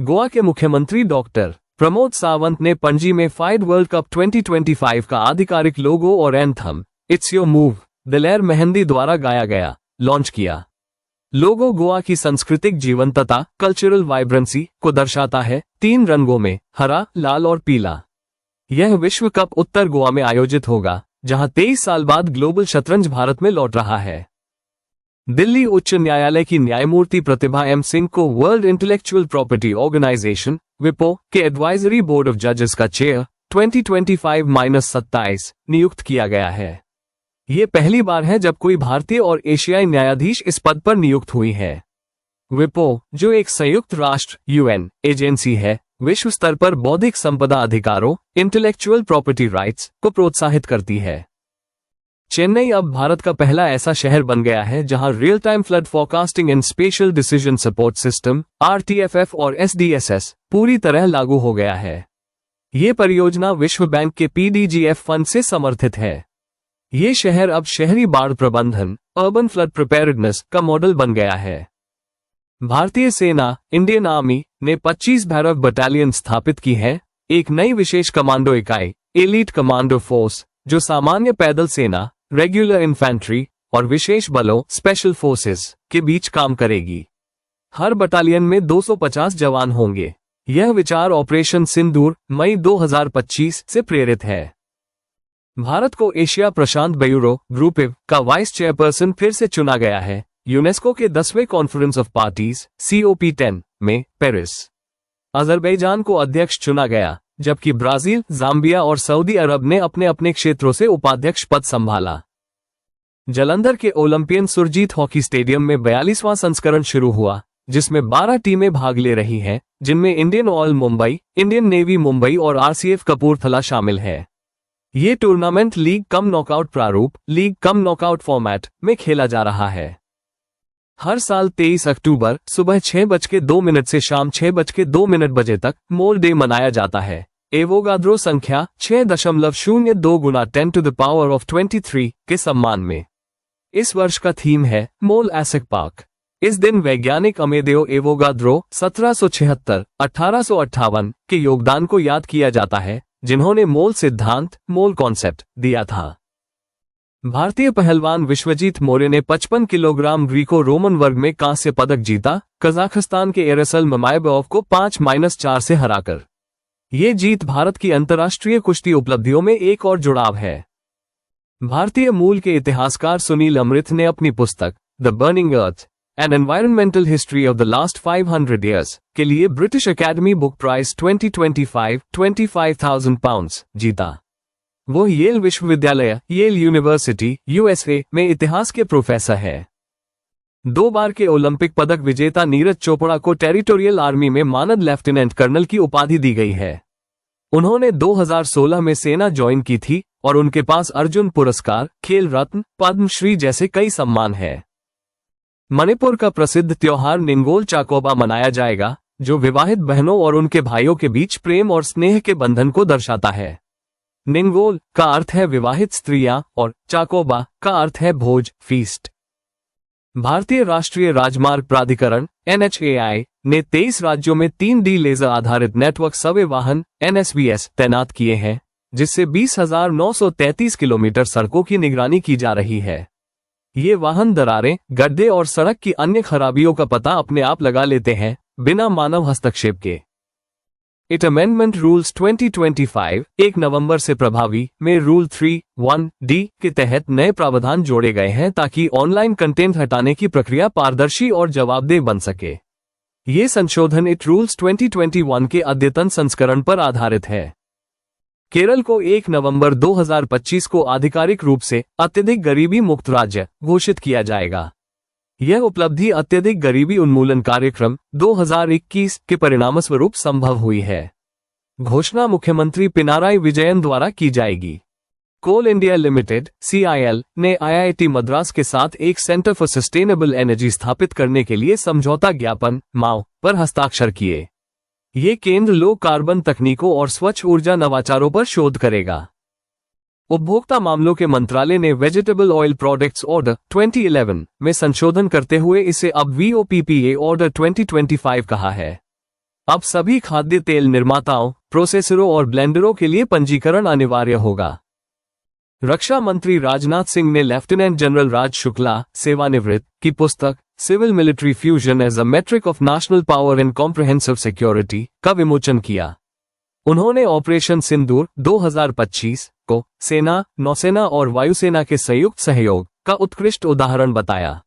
गोवा के मुख्यमंत्री डॉक्टर प्रमोद सावंत ने पणजी में फाइड वर्ल्ड कप 2025 का आधिकारिक लोगो और एंथम इट्स योर मूव दिलेर मेहंदी द्वारा गाया गया लॉन्च किया। लोगो गोवा की सांस्कृतिक जीवंतता कल्चरल वाइब्रेंसी को दर्शाता है, 3 रंगों में हरा, लाल और पीला। यह विश्व कप उत्तर गोवा में आयोजित होगा, जहां 23 साल बाद ग्लोबल शतरंज भारत में लौट रहा है। दिल्ली उच्च न्यायालय की न्यायमूर्ति प्रतिभा एम सिंह को वर्ल्ड इंटेलेक्चुअल प्रॉपर्टी ऑर्गेनाइजेशन विपो के एडवाइजरी बोर्ड ऑफ जजेस का चेयर 2025-27 नियुक्त किया गया है। ये पहली बार है जब कोई भारतीय और एशियाई न्यायाधीश इस पद पर नियुक्त हुई है। विपो, जो एक संयुक्त राष्ट्र यूएन एजेंसी है, विश्व स्तर पर बौद्धिक संपदा अधिकारों इंटेलेक्चुअल प्रॉपर्टी राइट्स को प्रोत्साहित करती है। चेन्नई अब भारत का पहला ऐसा शहर बन गया है जहां real time flood forecasting and spatial decision support system RTFF और एसडीएसएस पूरी तरह लागू हो गया है। ये परियोजना विश्व बैंक के पीडीजीएफ फंड से समर्थित है। ये शहर अब शहरी बाढ़ प्रबंधन अर्बन फ्लड प्रिपेयर्डनेस का मॉडल बन गया है। भारतीय सेना इंडियन आर्मी ने 25 भैरव बटालियन स्थापित की है, एक नई विशेष कमांडो इकाई एलीट कमांडो फोर्स जो सामान्य पैदल सेना रेगुलर इन्फेंट्री और विशेष बलों स्पेशल फोर्सेस के बीच काम करेगी। हर बटालियन में 250 जवान होंगे। यह विचार ऑपरेशन सिंदूर मई 2025 से प्रेरित है। भारत को एशिया प्रशांत ब्यूरो ग्रुप का वाइस चेयरपर्सन फिर से चुना गया है, यूनेस्को के 10वें कॉन्फ्रेंस ऑफ पार्टीज COP10 में पेरिस। अजरबैजान को अध्यक्ष चुना गया, जबकि ब्राजील, जाम्बिया और सऊदी अरब ने अपने अपने क्षेत्रों से उपाध्यक्ष पद संभाला। जालंधर के ओलंपियन सुरजीत हॉकी स्टेडियम में 42वां संस्करण शुरू हुआ, जिसमें 12 टीमें भाग ले रही हैं, जिनमें Indian oil Mumbai, Indian navy Mumbai और RCF कपूरथला शामिल है। ये टूर्नामेंट लीग कम नॉकआउट प्रारूप लीग कम नॉकआउट फॉर्मेट में खेला जा रहा है। हर साल 23 अक्टूबर सुबह 6:02 से शाम 6:02 बजे तक मोल डे मनाया जाता है। एवोगाद्रो संख्या 6.02 गुना 10⁻23 के सम्मान में। इस वर्ष का थीम है मोल एसेक पार्क। इस दिन वैज्ञानिक अमेदेओ एवोगाद्रो 1776-1858 के योगदान को याद किया जाता है, जिन्होंने मोल सिद्धांत मोल कॉन्सेप्ट दिया था। भारतीय पहलवान विश्वजीत मौर्य ने 55 किलोग्राम ग्रीको रोमन वर्ग में कांस्य पदक जीता, कजाकिस्तान के एरेसल ममायबेव को 5-4 से हराकर। ये जीत भारत की अंतर्राष्ट्रीय कुश्ती उपलब्धियों में एक और जुड़ाव है। भारतीय मूल के इतिहासकार सुनील अमृत ने अपनी पुस्तक the burning earth N environmental history of the last 500 years के लिए ब्रिटिश अकेडमी बुक प्राइज 2025 £25,000 जीता। वो येल विश्वविद्यालय येल यूनिवर्सिटी USA में इतिहास के प्रोफेसर है। 2 बार के ओलंपिक पदक विजेता नीरज चोपड़ा को टेरिटोरियल आर्मी में मानद लेफ्टिनेंट कर्नल की उपाधि दी गई है। उन्होंने 2016 में सेना ज्वाइन की थी और उनके पास अर्जुन पुरस्कार, खेल रत्न, पद्मश्री जैसे कई सम्मान हैं। मणिपुर का प्रसिद्ध त्योहार निंगोल चाकोबा मनाया जाएगा, जो विवाहित बहनों और उनके भाइयों के बीच प्रेम और स्नेह के बंधन को दर्शाता है। निंगोल का अर्थ है विवाहित स्त्रियां और चाकोबा का अर्थ है भोज फीस्ट। भारतीय राष्ट्रीय राजमार्ग प्राधिकरण NHAI ने 23 राज्यों में 3D लेजर आधारित नेटवर्क सर्वे वाहन NSVS तैनात किए हैं, जिससे 20,933 किलोमीटर सड़कों की निगरानी की जा रही है। ये वाहन दरारें, गड्ढे और सड़क की अन्य खराबियों का पता अपने आप लगा लेते हैं, बिना मानव हस्तक्षेप के। इट अमेंडमेंट रूल्स 2025 1 नवंबर से प्रभावी में रूल 3(1)D के तहत नए प्रावधान जोड़े गए हैं ताकि ऑनलाइन कंटेंट हटाने की प्रक्रिया पारदर्शी और जवाबदेह बन सके। ये संशोधन इट रूल्स 2021 के अद्यतन संस्करण पर आधारित है। केरल को 1 नवंबर 2025 को आधिकारिक रूप से अत्यधिक गरीबी मुक्त राज्य घोषित किया जाएगा। यह उपलब्धि अत्यधिक गरीबी उन्मूलन कार्यक्रम 2021 के परिणामस्वरूप संभव हुई है। घोषणा मुख्यमंत्री पिनाराई विजयन द्वारा की जाएगी। कोल इंडिया लिमिटेड CIL ने IIT मद्रास के साथ एक सेंटर फॉर सस्टेनेबल एनर्जी स्थापित करने के लिए समझौता ज्ञापन MOU पर हस्ताक्षर किए। ये केंद्र लो कार्बन तकनीकों और स्वच्छ ऊर्जा नवाचारों पर शोध करेगा। उपभोक्ता मामलों के मंत्रालय ने वेजिटेबल ऑयल प्रोडक्ट्स ऑर्डर 2011 में संशोधन करते हुए इसे अब VOPPA ऑर्डर 2025 कहा है। अब सभी खाद्य तेल निर्माताओं, प्रोसेसरों और ब्लेंडरों के लिए पंजीकरण अनिवार्य होगा। रक्षा मंत्री राजनाथ सिंह ने लेफ्टिनेंट जनरल राज शुक्ला, सेवानिवृत्त, की पुस्तक civil military fusion as a metric of national power and comprehensive security का विमोचन किया। उन्होंने ऑपरेशन सिंदूर 2025 को सेना, नौसेना और वायुसेना के संयुक्त सहयोग का उत्कृष्ट उदाहरण बताया।